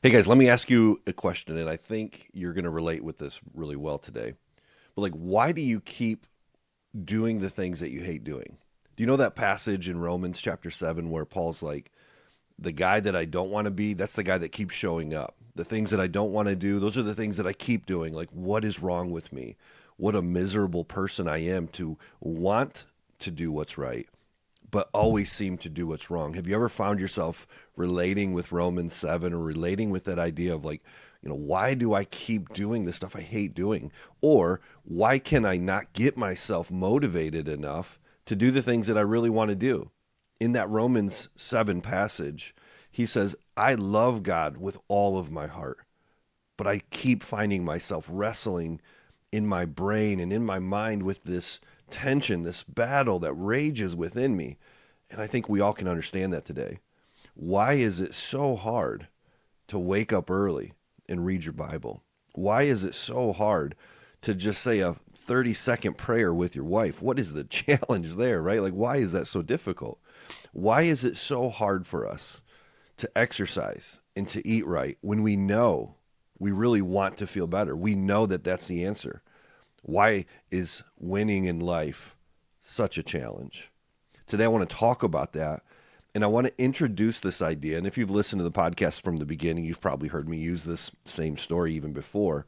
Hey guys, let me ask you a question, and I think you're going to relate with this really well today. But like, why do you keep doing the things that you hate doing? Do you know that passage in Romans chapter 7 where Paul's like, the guy that I don't want to be, that's the guy that keeps showing up. The things that I don't want to do, those are the things that I keep doing. Like, what is wrong with me? What a miserable person I am to want to do what's right, but always seem to do what's wrong. Have you ever found yourself relating with Romans 7 or relating with that idea of like, why do I keep doing this stuff I hate doing? Or why can I not get myself motivated enough to do the things that I really want to do? In that Romans 7 passage, he says, I love God with all of my heart, but I keep finding myself wrestling in my brain and in my mind with this tension, this battle that rages within me. And I think we all can understand that today. Why is it so hard to wake up early and read your Bible? Why is it so hard to just say a 30-second prayer with your wife? What is the challenge there, right? Like, why is that so difficult? Why is it so hard for us to exercise and to eat right when we know we really want to feel better? We know that that's the answer. Why is winning in life such a challenge? Today, I want to talk about that. And I want to introduce this idea. And if you've listened to the podcast from the beginning, you've probably heard me use this same story even before.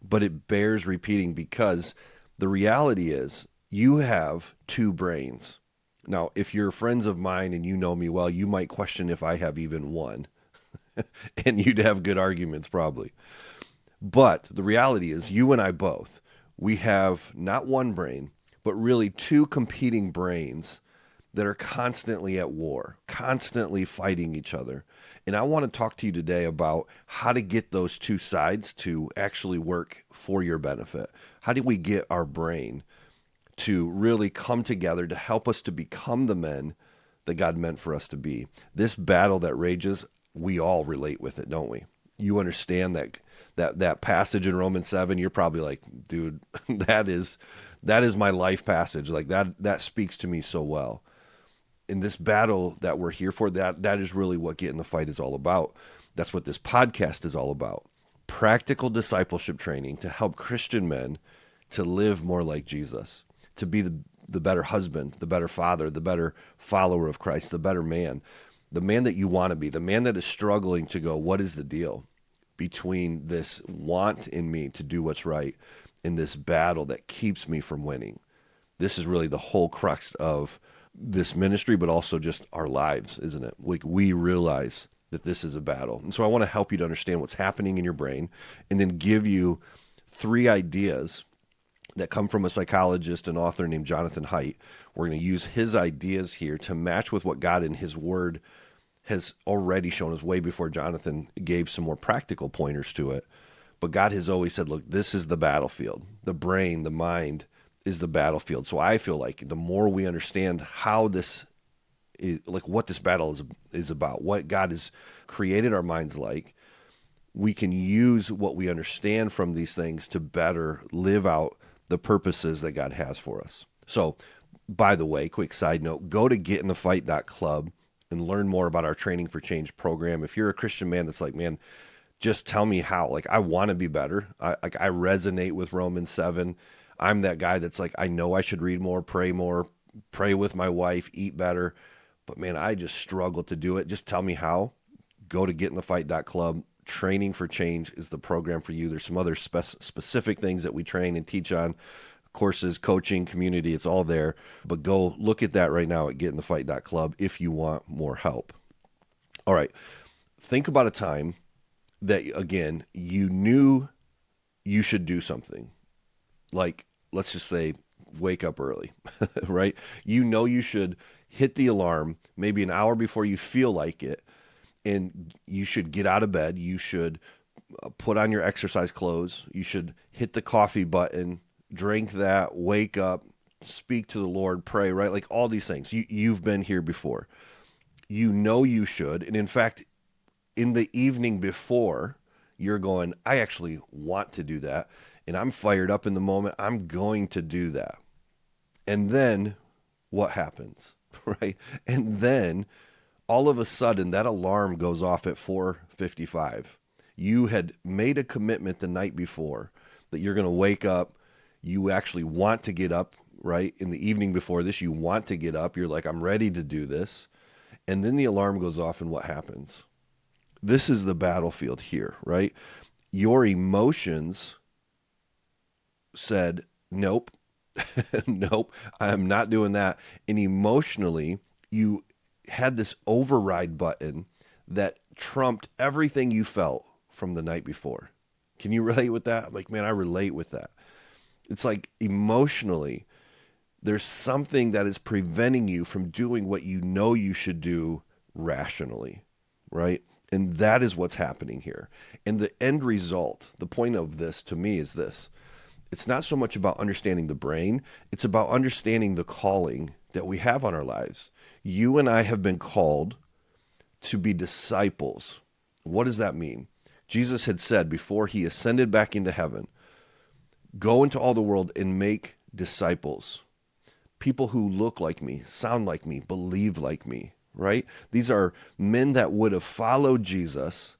But it bears repeating because the reality is you have two brains. Now, if you're friends of mine and you know me well, you might question if I have even one. And you'd have good arguments probably. But the reality is you and I both, we have not one brain, but really two competing brains that are constantly at war, constantly fighting each other. And I want to talk to you today about how to get those two sides to actually work for your benefit. How do we get our brain to really come together to help us to become the men that God meant for us to be? This battle that rages, we all relate with it, don't we? You understand that passage in Romans 7, you're probably like, dude, that is my life passage. Like that speaks to me so well. In this battle that we're here for, that is really what Get in the Fight is all about. That's what this podcast is all about. Practical discipleship training to help Christian men to live more like Jesus, to be the better husband, the better father, the better follower of Christ, the better man, the man that you want to be, the man that is struggling to go, what is the deal between this want in me to do what's right and this battle that keeps me from winning? This is really the whole crux of this ministry, but also just our lives, isn't it? Like we realize that this is a battle. And so I want to help you to understand what's happening in your brain and then give you three ideas that come from a psychologist and author named Jonathan Haidt. We're going to use his ideas here to match with what God in his word has already shown us way before Jonathan gave some more practical pointers to it. But God has always said, look, this is the battlefield. The brain, the mind is the battlefield. So I feel like the more we understand how this is, like what this battle is about, what God has created our minds like, we can use what we understand from these things to better live out the purposes that God has for us. So, by the way, quick side note, go to getinthefight.club and learn more about our Training for Change program. If you're a Christian man that's like, man, just tell me how. Like, I want to be better. I resonate with Romans 7. I'm that guy that's like, I know I should read more, pray with my wife, eat better. But man, I just struggle to do it. Just tell me how. Go to getinthefight.club. Training for Change is the program for you. There's some other specific things that we train and teach on, courses, coaching, community. It's all there. But go look at that right now at getinthefight.club if you want more help. All right. Think about a time that, again, you knew you should do something. Like, let's just say, wake up early, right? You know you should hit the alarm maybe an hour before you feel like it, and you should get out of bed. You should put on your exercise clothes. You should hit the coffee button, drink that, wake up, speak to the Lord, pray, right? Like all these things. You've been here before. You know you should. And in fact, in the evening before, you're going, I actually want to do that. And I'm fired up in the moment. I'm going to do that. And then what happens, right? And then all of a sudden that alarm goes off at 4:55 You had made a commitment the night before that you're going to wake up. You actually want to get up, right? In the evening before this, you want to get up. You're like, I'm ready to do this. And then the alarm goes off, and what happens? This is the battlefield here, right? Your emotions said, nope, nope, I'm not doing that. And emotionally, you had this override button that trumped everything you felt from the night before. Can you relate with that? Like, man, I relate with that. It's like emotionally, there's something that is preventing you from doing what you know you should do rationally, right? And that is what's happening here. And the end result, the point of this to me is this. It's not so much about understanding the brain. It's about understanding the calling that we have on our lives. You and I have been called to be disciples. What does that mean? Jesus had said before he ascended back into heaven, go into all the world and make disciples. People who look like me, sound like me, believe like me, right? These are men that would have followed Jesus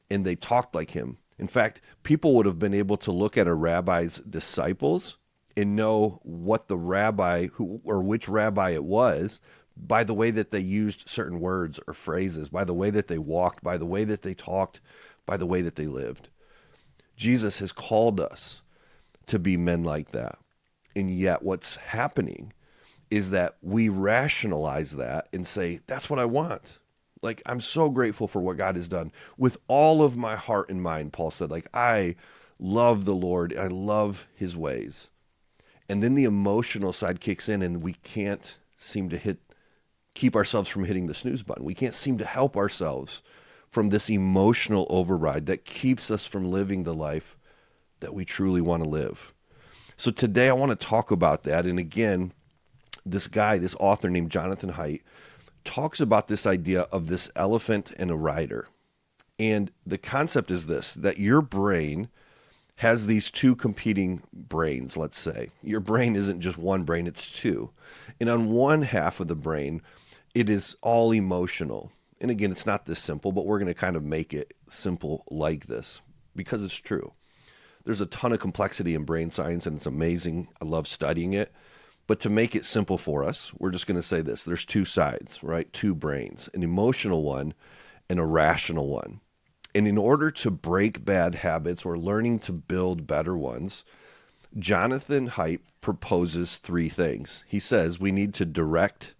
and they talked like him. In fact, people would have been able to look at a rabbi's disciples and know what the rabbi or which rabbi it was by the way that they used certain words or phrases, by the way that they walked, by the way that they talked, by the way that they lived. Jesus has called us to be men like that. And yet what's happening is that we rationalize that and say, that's what I want. Like, I'm so grateful for what God has done with all of my heart and mind. Paul said, like, I love the Lord. I love his ways. And then the emotional side kicks in and we can't seem to keep ourselves from hitting the snooze button. We can't seem to help ourselves from this emotional override that keeps us from living the life that we truly want to live. So today I want to talk about that. And again, this author named Jonathan Haidt, talks about this idea of this elephant and a rider. And the concept is this, that your brain has these two competing brains, let's say. Your brain isn't just one brain, it's two. And on one half of the brain, it is all emotional. And again, it's not this simple, but we're going to kind of make it simple like this because it's true. There's a ton of complexity in brain science and it's amazing. I love studying it. But to make it simple for us, we're just going to say this. There's two sides, right? Two brains, an emotional one and a rational one. And in order to break bad habits or learning to build better ones, Jonathan Haidt proposes three things. He says we need to direct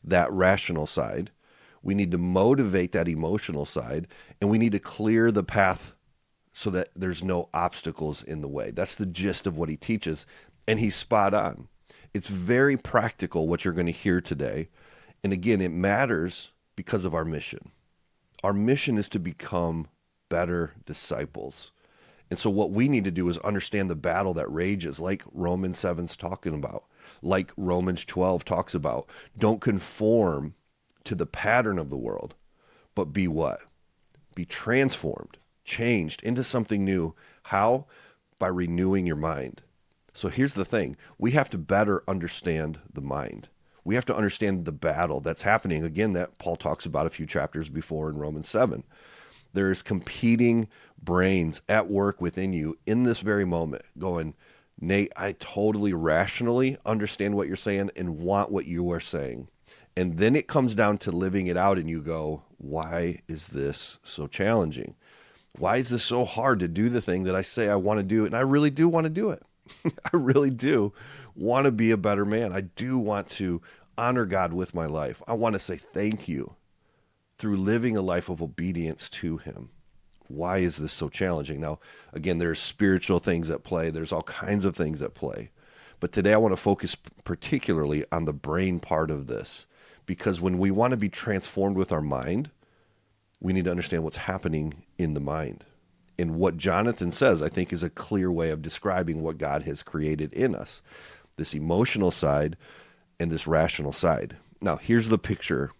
that rational side, we need to motivate that emotional side, and we need to clear the path so that there's no obstacles in the way. That's the gist of what he teaches, and he's spot on. It's very practical what you're going to hear today. And again, it matters because of our mission. Our mission is to become better disciples. And so what we need to do is understand the battle that rages, like Romans 7's talking about, like Romans 12 talks about. Don't conform to the pattern of the world, but be what? Be transformed, changed into something new. How? By renewing your mind. So here's the thing. We have to better understand the mind. We have to understand the battle that's happening, again, that Paul talks about a few chapters before in Romans 7. There's competing brains at work within you in this very moment going, Nate, I totally rationally understand what you're saying and want what you are saying. And then it comes down to living it out and you go, why is this so challenging? Why is this so hard to do the thing that I say I want to do? And I really do want to do it. I really do want to be a better man. I do want to honor God with my life. I want to say thank you through living a life of obedience to him. Why is this so challenging? Now, again, there's spiritual things at play. There's all kinds of things at play. But today I want to focus particularly on the brain part of this, because when we want to be transformed with our mind, we need to understand what's happening in the mind. And what Jonathan says, I think, is a clear way of describing what God has created in us, this emotional side and this rational side. Now, here's the picture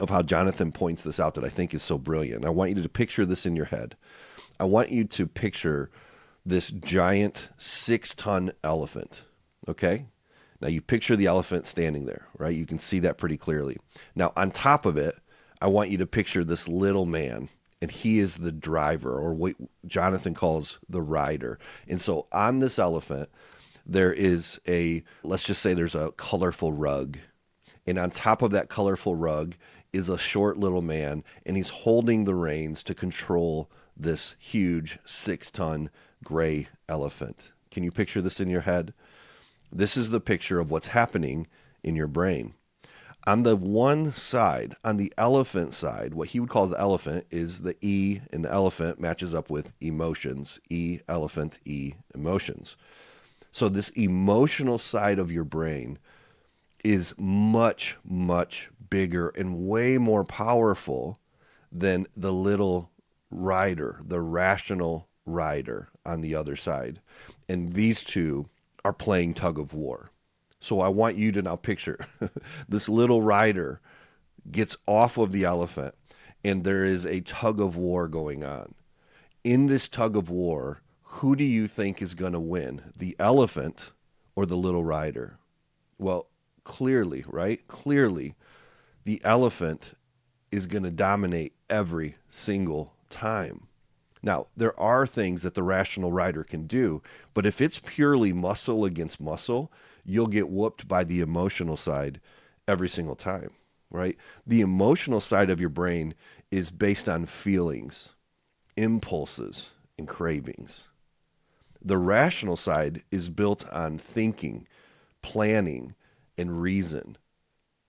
of how Jonathan points this out that I think is so brilliant. I want you to picture this in your head. I want you to picture this giant 6-ton elephant, okay? Now, you picture the elephant standing there, right? You can see that pretty clearly. Now, on top of it, I want you to picture this little man. and he is the driver, or what Jonathan calls the rider. And so on this elephant, there is let's just say there's a colorful rug. And on top of that colorful rug is a short little man, and he's holding the reins to control this huge 6-ton gray elephant. Can you picture this in your head? This is the picture of what's happening in your brain. On the one side, on the elephant side, what he would call the elephant is the E in the elephant matches up with emotions. E, elephant, E, emotions. So this emotional side of your brain is much, much bigger and way more powerful than the little rider, the rational rider on the other side. And these two are playing tug of war. So I want you to now picture this little rider gets off of the elephant, and there is a tug of war going on. In this tug of war, who do you think is going to win, the elephant or the little rider? Well, clearly, right? Clearly, the elephant is going to dominate every single time. Now, there are things that the rational rider can do, but if it's purely muscle against muscle, you'll get whooped by the emotional side every single time, right? The emotional side of your brain is based on feelings, impulses, and cravings. The rational side is built on thinking, planning, and reason.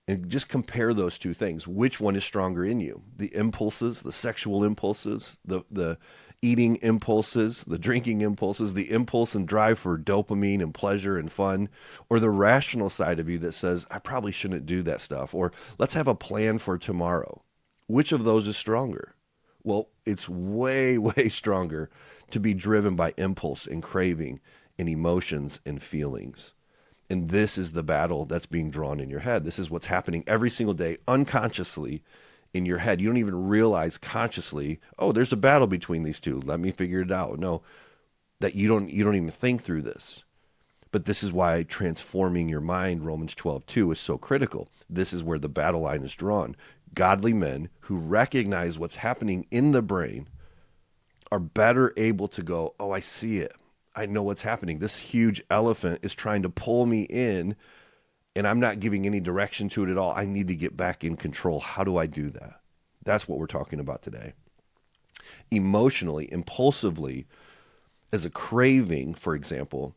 And just compare those two things. Which one is stronger in you? The impulses, the sexual impulses, the eating impulses, the drinking impulses, the impulse and drive for dopamine and pleasure and fun, or the rational side of you that says, I probably shouldn't do that stuff, or let's have a plan for tomorrow. Which of those is stronger? Well, it's way, way stronger to be driven by impulse and craving and emotions and feelings. And this is the battle that's being drawn in your head. This is what's happening every single day unconsciously in your head. You don't even realize consciously, oh, there's a battle between these two. Let me figure it out. No, that you don't even think through this. But this is why transforming your mind, Romans 12:2, is so critical. This is where the battle line is drawn. Godly men who recognize what's happening in the brain are better able to go, oh, I see it. I know what's happening. This huge elephant is trying to pull me in, and I'm not giving any direction to it at all. I need to get back in control. How do I do that? That's what we're talking about today. Emotionally, impulsively, as a craving, for example,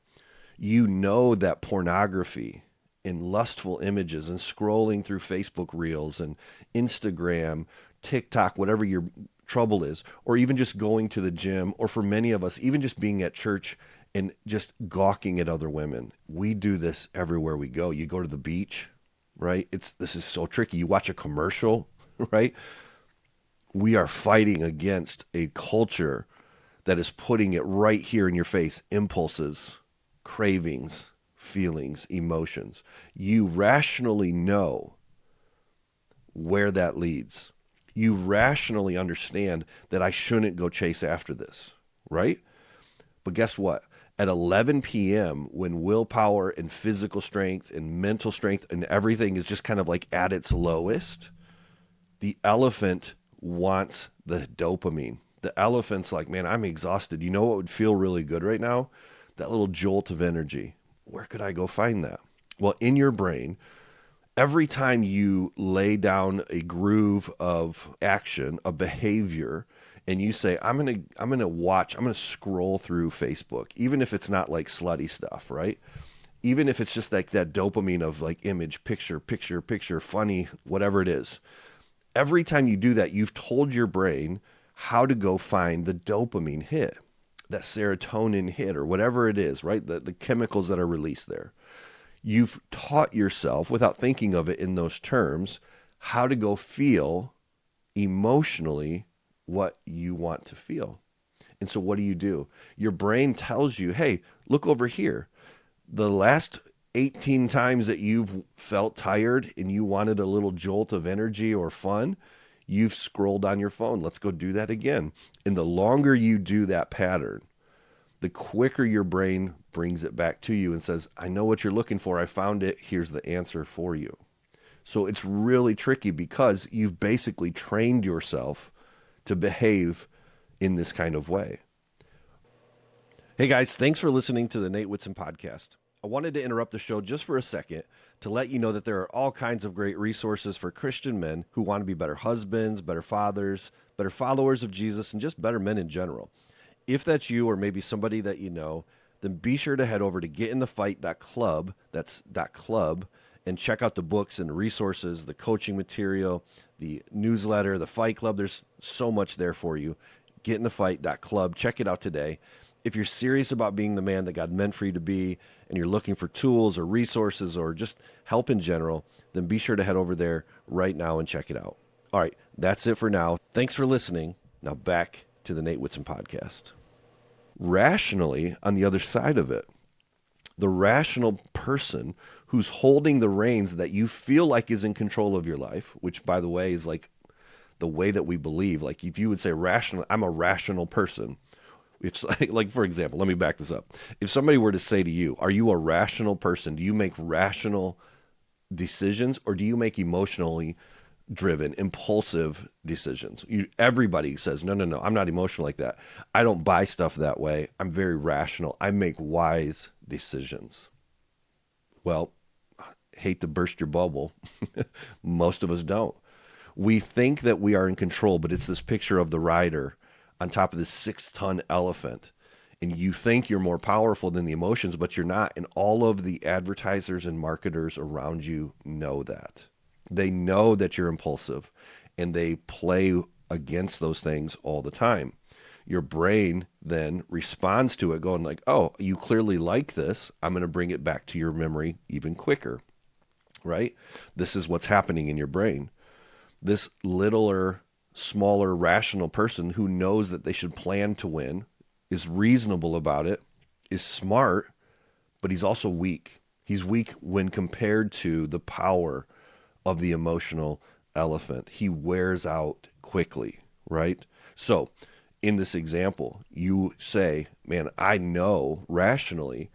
you know that pornography and lustful images and scrolling through Facebook Reels and Instagram, TikTok, whatever your trouble is, or even just going to the gym, or for many of us, even just being at church and just gawking at other women. We do this everywhere we go. You go to the beach, right? This is so tricky. You watch a commercial, right? We are fighting against a culture that is putting it right here in your face. Impulses, cravings, feelings, emotions. You rationally know where that leads. You rationally understand that I shouldn't go chase after this, right? But guess what? At 11 p.m., when willpower and physical strength and mental strength and everything is just kind of like at its lowest, the elephant wants the dopamine. The elephant's like, man, I'm exhausted. You know what would feel really good right now? That little jolt of energy. Where could I go find that? Well, in your brain, every time you lay down a groove of action, a behavior, and you say, I'm gonna scroll through Facebook, even if it's not like slutty stuff, right? Even if it's just like that dopamine of like image, picture, funny, whatever it is. Every time you do that, you've told your brain how to go find the dopamine hit, that serotonin hit, or whatever it is, right? The chemicals that are released there. You've taught yourself, without thinking of it in those terms, how to go feel emotionally what you want to feel. And so what do? Your brain tells you, hey, look over here. The last 18 times that you've felt tired and you wanted a little jolt of energy or fun, you've scrolled on your phone. Let's go do that again. And the longer you do that pattern, the quicker your brain brings it back to you and says, I know what you're looking for. I found it. Here's the answer for you. So it's really tricky because you've basically trained yourself to behave in this kind of way. Hey guys, thanks for listening to the Nate Whitson Podcast. I wanted to interrupt the show just for a second to let you know that there are all kinds of great resources for Christian men who want to be better husbands, better fathers, better followers of Jesus, and just better men in general. If that's you or maybe somebody that you know, then be sure to head over to getinthefight.club, that's .club, and check out the books and the resources, the coaching material, the newsletter, the Fight Club. There's so much there for you. Getinthefight.club. Check it out today. If you're serious about being the man that God meant for you to be, and you're looking for tools or resources or just help in general, then be sure to head over there right now and check it out. All right, that's it for now. Thanks for listening. Now back to the Nate Whitson Podcast. Rationally, on the other side of it, the rational person who's holding the reins that you feel like is in control of your life, which, by the way, is like the way that we believe. Like if you would say rational, I'm a rational person. If, like, for example, let me back this up. If somebody were to say to you, are you a rational person? Do you make rational decisions or do you make emotionally driven, impulsive decisions? Everybody says, no, I'm not emotional like that. I don't buy stuff that way. I'm very rational. I make wise decisions. Well, hate to burst your bubble. Most of us don't. We think that we are in control, but it's this picture of the rider on top of this 6-ton elephant. And you think you're more powerful than the emotions, but you're not. And all of the advertisers and marketers around you know that. They know that you're impulsive, and they play against those things all the time. Your brain then responds to it going like, oh, you clearly like this. I'm going to bring it back to your memory even quicker, right? This is what's happening in your brain. This littler, smaller, rational person who knows that they should plan to win, is reasonable about it, is smart, but he's also weak. He's weak when compared to the power of the emotional elephant. He wears out quickly, right? So in this example, you say, man, I know rationally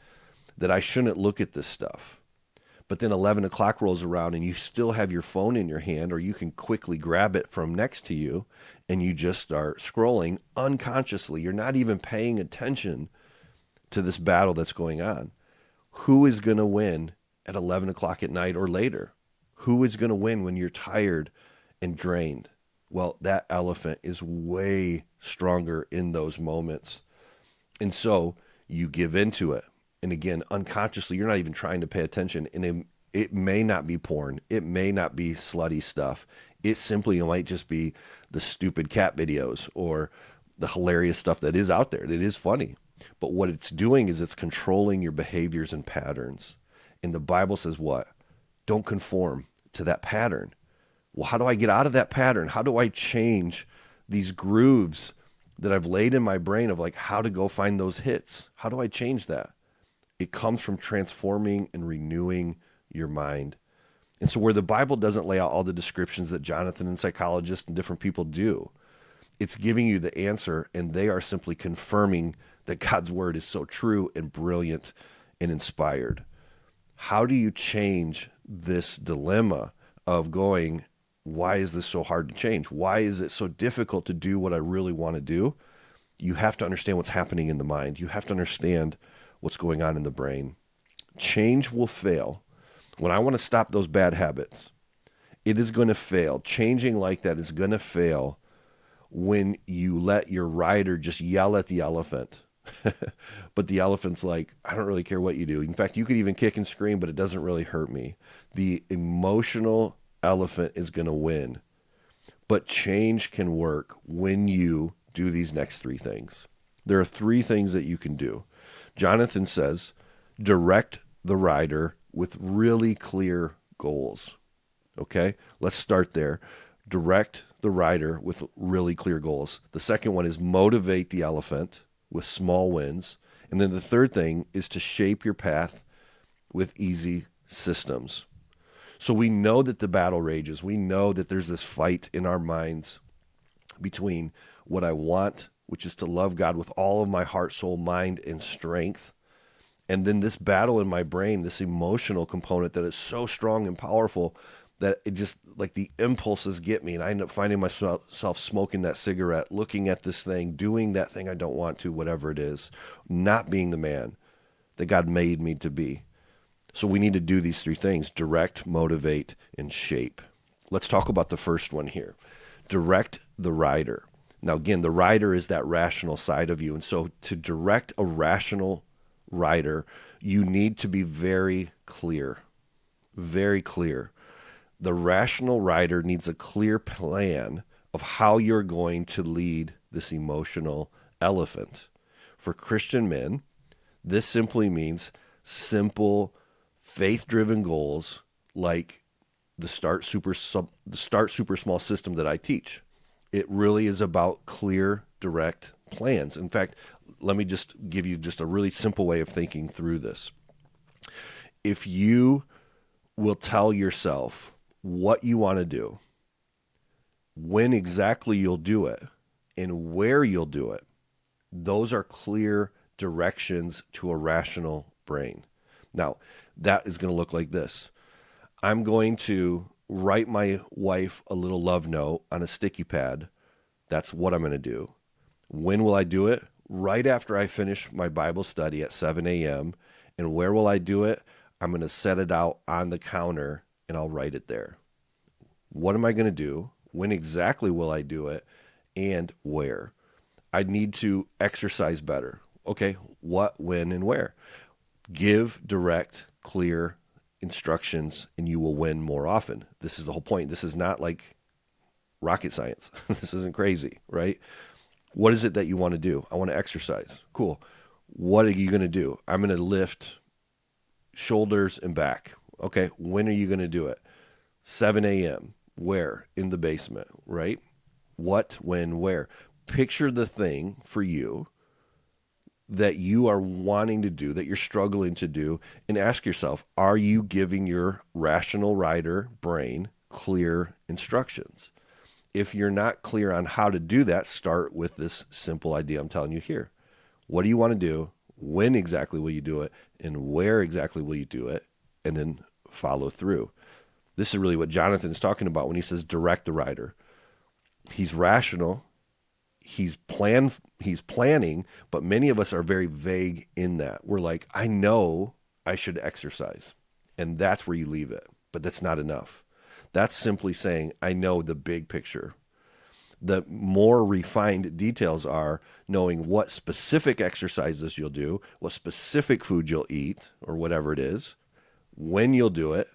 that I shouldn't look at this stuff. But then 11 o'clock rolls around and you still have your phone in your hand, or you can quickly grab it from next to you and you just start scrolling unconsciously. You're not even paying attention to this battle that's going on. Who is going to win at 11 o'clock at night or later? Who is going to win when you're tired and drained? Well, that elephant is way stronger in those moments. And so you give into it. And again, unconsciously, you're not even trying to pay attention. And it may not be porn. It may not be slutty stuff. It simply might just be the stupid cat videos or the hilarious stuff that is out there. That is funny. But what it's doing is it's controlling your behaviors and patterns. And the Bible says what? Don't conform to that pattern. Well, how do I get out of that pattern? How do I change these grooves that I've laid in my brain of like how to go find those hits? How do I change that? It comes from transforming and renewing your mind. And so where the Bible doesn't lay out all the descriptions that Jonathan and psychologists and different people do, it's giving you the answer, and they are simply confirming that God's word is so true and brilliant and inspired. How do you change this dilemma of going, why is this so hard to change? Why is it so difficult to do what I really want to do? You have to understand what's happening in the mind. You have to understand what's going on in the brain. Change will fail. When I want to stop those bad habits, it is going to fail. Changing like that is going to fail when you let your rider just yell at the elephant. But the elephant's like, I don't really care what you do. In fact, you could even kick and scream, but it doesn't really hurt me. The emotional elephant is going to win. But change can work when you do these next 3 things. There are 3 things that you can do. Jonathan says, direct the rider with really clear goals. Okay, let's start there. Direct the rider with really clear goals. The second one is motivate the elephant with small wins. And then the third thing is to shape your path with easy systems. So we know that the battle rages. We know that there's this fight in our minds between what I want, which is to love God with all of my heart, soul, mind, and strength, and then this battle in my brain, this emotional component that is so strong and powerful that it just like the impulses get me, and I end up finding myself smoking that cigarette, looking at this thing, doing that thing I don't want to, whatever it is, not being the man that God made me to be. So we need to do these three things: direct, motivate, and shape. Let's talk about the first one here. Direct the rider. Now, again, the rider is that rational side of you. And so to direct a rational rider, you need to be very clear. Very clear. The rational rider needs a clear plan of how you're going to lead this emotional elephant. For Christian men, this simply means simple, faith-driven goals like the Start Super Small system that I teach. It really is about clear, direct plans. In fact, let me just give you just a really simple way of thinking through this. If you will tell yourself what you want to do, when exactly you'll do it, and where you'll do it, those are clear directions to a rational brain. Now, that is going to look like this. I'm going to write my wife a little love note on a sticky pad. That's what I'm going to do. When will I do it? Right after I finish my Bible study at 7 a.m. And where will I do it? I'm going to set it out on the counter and I'll write it there. What am I going to do? When exactly will I do it? And where? I need to exercise better. Okay, what, when, and where? Give direct, clear instructions and you will win more often. This is the whole point. This is not like rocket science. This isn't crazy, right? What is it that you want to do? I want to exercise. Cool. What are you going to do? I'm going to lift shoulders and back. Okay. When are you going to do it? 7 a.m. Where? In the basement, right? What, when, where? Picture the thing for you that you are wanting to do, that you're struggling to do, and ask yourself, are you giving your rational rider brain clear instructions? If you're not clear on how to do that, start with this simple idea I'm telling you here. What do you want to do? When exactly will you do it? And where exactly will you do it? And then follow through. This is really what Jonathan's talking about when he says direct the rider. He's rational. He's planning, but many of us are very vague in that. We're like, I know I should exercise. And that's where you leave it. But that's not enough. That's simply saying, I know the big picture. The more refined details are knowing what specific exercises you'll do, what specific food you'll eat, or whatever it is, when you'll do it,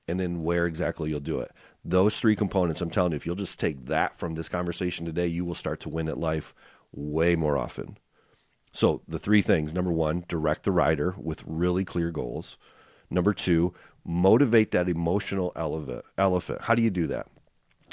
and then where exactly you'll do it. Those three components, I'm telling you, if you'll just take that from this conversation today, you will start to win at life way more often. So the three things: number one, direct the rider with really clear goals. Number two, motivate that emotional elephant. How do you do that?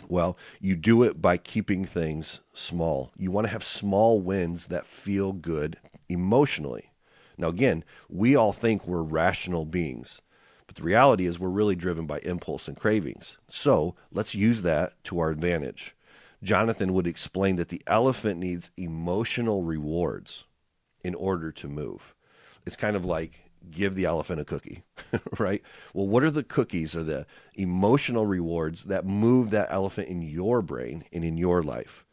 Well, you do it by keeping things small. You want to have small wins that feel good emotionally. Now, again, we all think we're rational beings, but the reality is we're really driven by impulse and cravings. So let's use that to our advantage. Jonathan would explain that the elephant needs emotional rewards in order to move. It's kind of like give the elephant a cookie, right? Well, what are the cookies or the emotional rewards that move that elephant in your brain and in your life?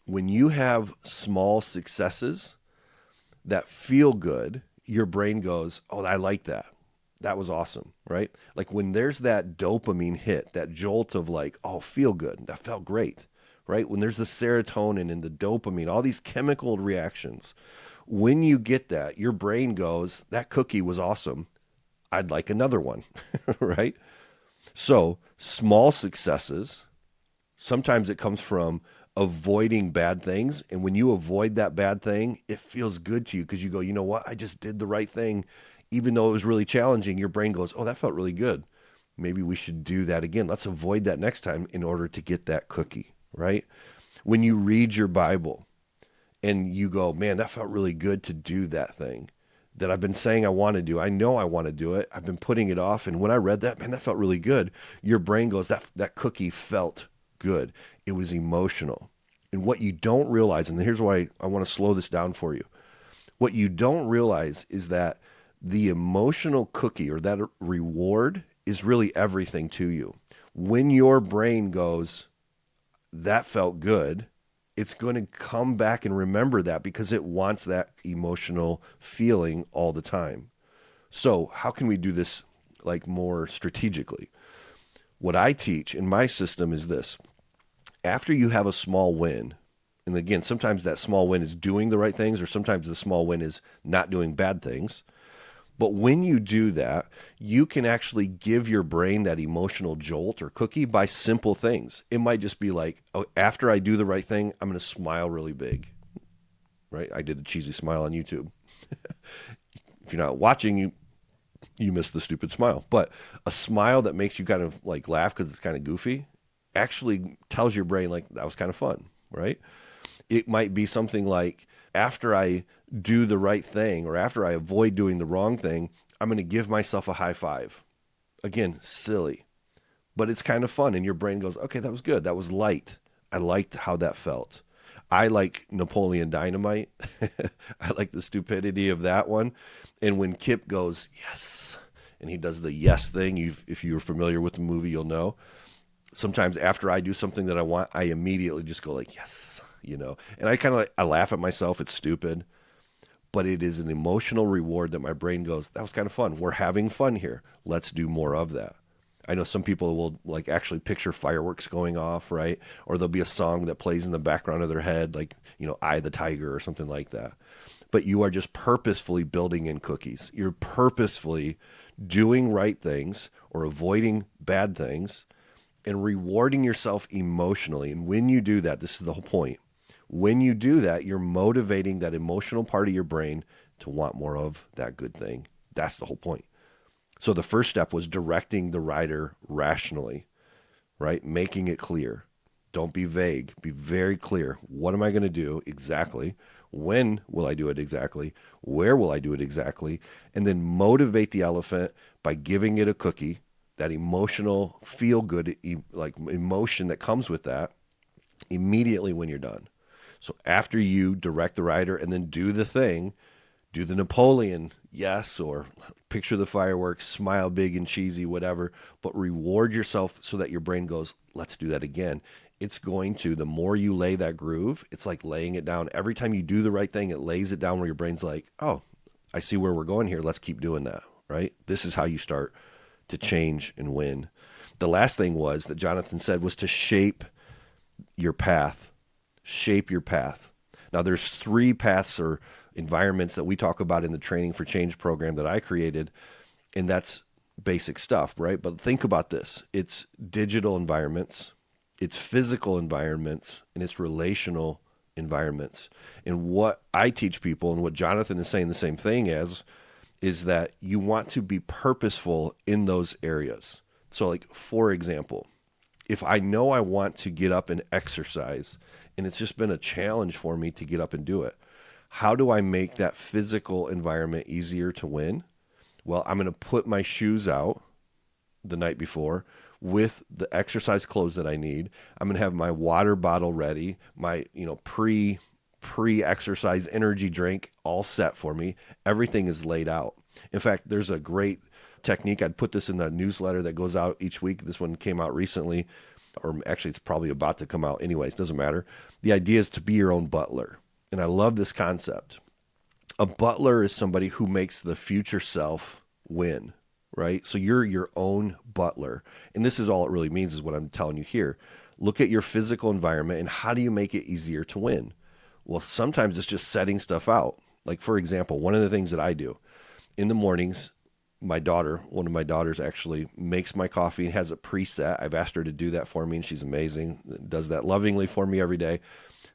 When you have small successes that feel good, your brain goes, oh, I like that. That was awesome, right? Like when there's that dopamine hit, that jolt of like, oh, feel good. That felt great, right? When there's the serotonin and the dopamine, all these chemical reactions. When you get that, your brain goes, that cookie was awesome. I'd like another one, right? So small successes, sometimes it comes from avoiding bad things. And when you avoid that bad thing, it feels good to you because you go, you know what? I just did the right thing. Even though it was really challenging, your brain goes, oh, that felt really good. Maybe we should do that again. Let's avoid that next time in order to get that cookie, right? When you read your Bible and you go, man, that felt really good to do that thing that I've been saying I want to do. I know I want to do it. I've been putting it off. And when I read that, man, that felt really good. Your brain goes, that cookie felt good. It was emotional. And what you don't realize, and here's why I want to slow this down for you. What you don't realize is that the emotional cookie or that reward is really everything to you. When your brain goes, that felt good, it's going to come back and remember that because it wants that emotional feeling all the time. So how can we do this like more strategically? What I teach in my system is this. After you have a small win, and again, sometimes that small win is doing the right things, or sometimes the small win is not doing bad things. But when you do that, you can actually give your brain that emotional jolt or cookie by simple things. It might just be like, oh, after I do the right thing, I'm going to smile really big, right? I did a cheesy smile on YouTube. If you're not watching, you miss the stupid smile. But a smile that makes you kind of like laugh because it's kind of goofy actually tells your brain like that was kind of fun, right? It might be something like, after I do the right thing or after I avoid doing the wrong thing, I'm going to give myself a high five. Again, silly, but it's kind of fun. And your brain goes, okay, that was good. That was light. I liked how that felt. I like Napoleon Dynamite. I like the stupidity of that one. And when Kip goes, yes, and he does the yes thing, if you're familiar with the movie, you'll know. Sometimes after I do something that I want, I immediately just go like, yes, and I kind of I laugh at myself. It's stupid, but it is an emotional reward that my brain goes, that was kind of fun. We're having fun here. Let's do more of that. I know some people will like actually picture fireworks going off, right? Or there'll be a song that plays in the background of their head, like, Eye the Tiger or something like that. But you are just purposefully building in cookies. You're purposefully doing right things or avoiding bad things and rewarding yourself emotionally. And when you do that, this is the whole point. When you do that, you're motivating that emotional part of your brain to want more of that good thing. That's the whole point. So the first step was directing the rider rationally, right? Making it clear. Don't be vague. Be very clear. What am I going to do exactly? When will I do it exactly? Where will I do it exactly? And then motivate the elephant by giving it a cookie, that emotional feel-good like emotion that comes with that immediately when you're done. So after you direct the rider and then do the thing, do the Napoleon, yes, or picture the fireworks, smile big and cheesy, whatever, but reward yourself so that your brain goes, let's do that again. It's going to, the more you lay that groove, it's like laying it down. Every time you do the right thing, it lays it down where your brain's like, oh, I see where we're going here. Let's keep doing that, right? This is how you start to change and win. The last thing was that Jonathan said was to shape your path. Shape your path. Now there's 3 paths or environments that we talk about in the Training for Change program that I created, and that's basic stuff, right? But think about this. It's digital environments, it's physical environments, and it's relational environments. And what I teach people, and what Jonathan is saying the same thing as, is that you want to be purposeful in those areas. So like, for example, if I know I want to get up and exercise, and it's just been a challenge for me to get up and do it, how do I make that physical environment easier to win? Well, I'm going to put my shoes out the night before with the exercise clothes that I need. I'm going to have my water bottle ready, my pre-exercise energy drink all set for me. Everything is laid out. In fact, there's a great technique. I'd put this in the newsletter that goes out each week. This one came out recently, or actually it's probably about to come out anyways, doesn't matter. The idea is to be your own butler. And I love this concept. A butler is somebody who makes the future self win, right? So you're your own butler. And this is all it really means is what I'm telling you here. Look at your physical environment and how do you make it easier to win? Well, sometimes it's just setting stuff out. Like, for example, one of the things that I do in the mornings, one of my daughters actually makes my coffee and has it preset. I've asked her to do that for me, and she's amazing. Does that lovingly for me every day.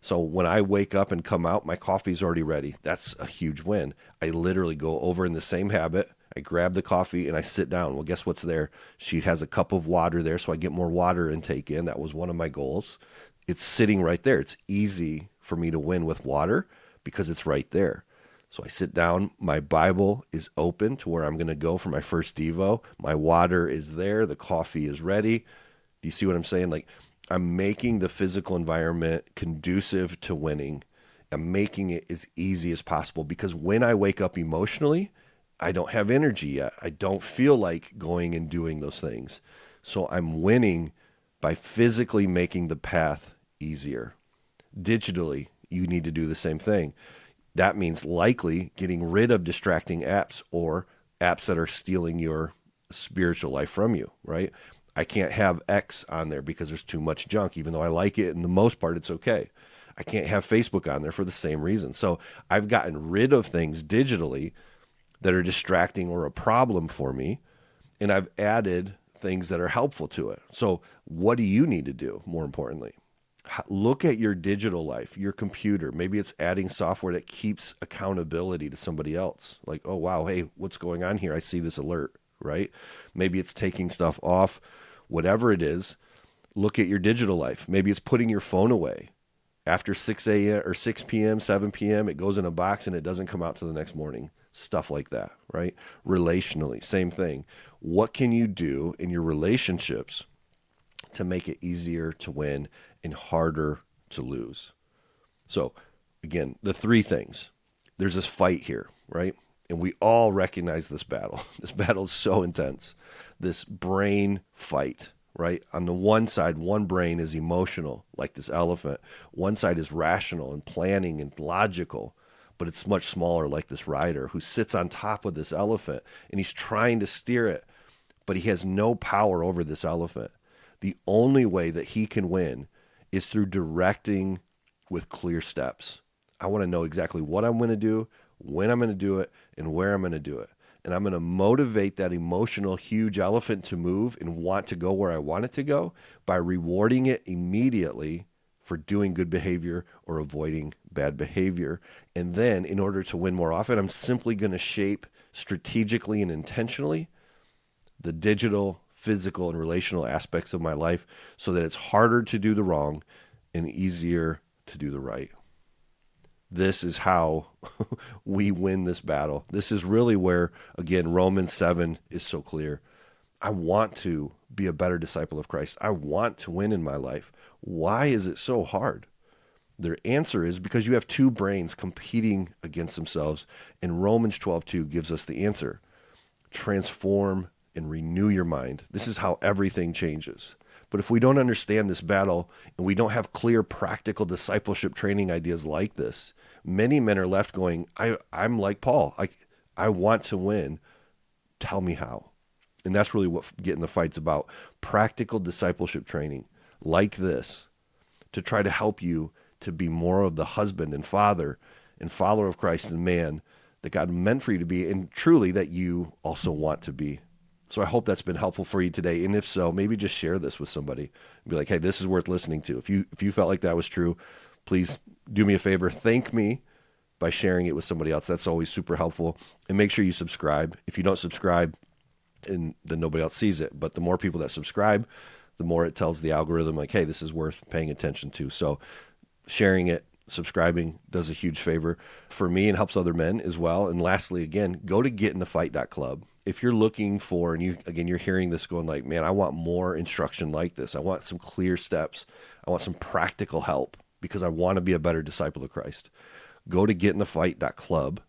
So when I wake up and come out, my coffee's already ready. That's a huge win. I literally go over in the same habit. I grab the coffee and I sit down. Well, guess what's there? She has a cup of water there, so I get more water intake in. That was one of my goals. It's sitting right there. It's easy for me to win with water because it's right there. So I sit down, my Bible is open to where I'm going to go for my first Devo. My water is there. The coffee is ready. Do you see what I'm saying? Like, I'm making the physical environment conducive to winning. I'm making it as easy as possible because when I wake up emotionally, I don't have energy yet. I don't feel like going and doing those things. So I'm winning by physically making the path easier. Digitally, you need to do the same thing. That means likely getting rid of distracting apps or apps that are stealing your spiritual life from you, right? I can't have X on there because there's too much junk, even though I like it. And the most part, it's okay. I can't have Facebook on there for the same reason. So I've gotten rid of things digitally that are distracting or a problem for me, and I've added things that are helpful to it. So what do you need to do, more importantly? Look at your digital life, your computer. Maybe it's adding software that keeps accountability to somebody else. Like, oh, wow, hey, what's going on here? I see this alert, right? Maybe it's taking stuff off. Whatever it is, look at your digital life. Maybe it's putting your phone away. After 6 a.m. or 6 p.m., 7 p.m., it goes in a box and it doesn't come out till the next morning. Stuff like that, right? Relationally, same thing. What can you do in your relationships to make it easier to win and harder to lose? So, again, the three things. There's this fight here, right? And we all recognize this battle. This battle is so intense. This brain fight. Right? On the one side, one brain is emotional, like this elephant. One side is rational and planning and logical, but it's much smaller, like this rider who sits on top of this elephant, and he's trying to steer it, but he has no power over this elephant. The only way that he can win is through directing with clear steps. I want to know exactly what I'm going to do, when I'm going to do it, and where I'm going to do it. And I'm going to motivate that emotional, huge elephant to move and want to go where I want it to go by rewarding it immediately for doing good behavior or avoiding bad behavior. And then in order to win more often, I'm simply going to shape strategically and intentionally the digital, physical, and relational aspects of my life so that it's harder to do the wrong and easier to do the right. This is how we win this battle. This is really where, again, Romans 7 is so clear. I want to be a better disciple of Christ. I want to win in my life. Why is it so hard? Their answer is because you have two brains competing against themselves, and Romans 12:2 gives us the answer. Transform and renew your mind. This is how everything changes. But if we don't understand this battle and we don't have clear, practical discipleship training ideas like this, many men are left going, I'm like Paul. I want to win. Tell me how. And that's really what Getting the Fight's about. Practical discipleship training like this to try to help you to be more of the husband and father and follower of Christ and man that God meant for you to be, and truly that you also want to be. So I hope that's been helpful for you today. And if so, maybe just share this with somebody. Be like, hey, this is worth listening to. If you felt like that was true, please do me a favor. Thank me by sharing it with somebody else. That's always super helpful. And make sure you subscribe. If you don't subscribe, then nobody else sees it. But the more people that subscribe, the more it tells the algorithm like, hey, this is worth paying attention to. So sharing it, subscribing does a huge favor for me and helps other men as well. And lastly, again, go to getinthefight.club. If you're looking for, and you're hearing this going like, man, I want more instruction like this. I want some clear steps. I want some practical help because I want to be a better disciple of Christ. Go to getinthefight.club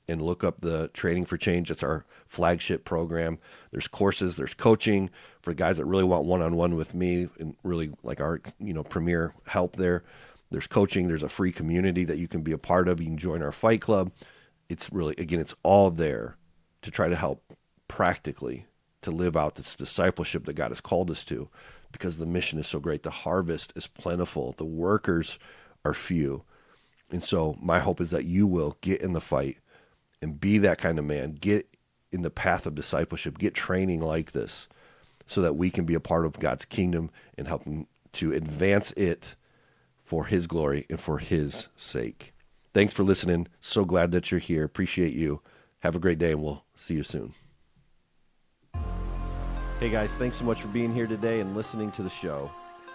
and look up the Training for Change. It's our flagship program. There's courses, there's coaching for guys that really want one-on-one with me and really like our, premier help there. There's coaching. There's a free community that you can be a part of. You can join our fight club. It's really, again, it's all there to try to help practically to live out this discipleship that God has called us to, because the mission is so great. The harvest is plentiful. The workers are few. And so my hope is that you will get in the fight and be that kind of man. Get in the path of discipleship. Get training like this so that we can be a part of God's kingdom and help him to advance it for his glory and for his sake. Thanks for listening. So glad that you're here. Appreciate you. Have a great day, and we'll see you soon. Hey guys, thanks so much for being here today and listening to the show.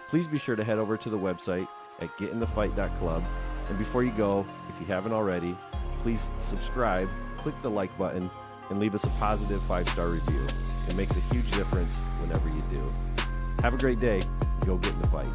Please be sure to head over to the website at getinthefight.club. And before you go, if you haven't already, please subscribe, click the like button, and leave us a positive 5-star review. It makes a huge difference whenever you do. Have a great day. Go get in the fight.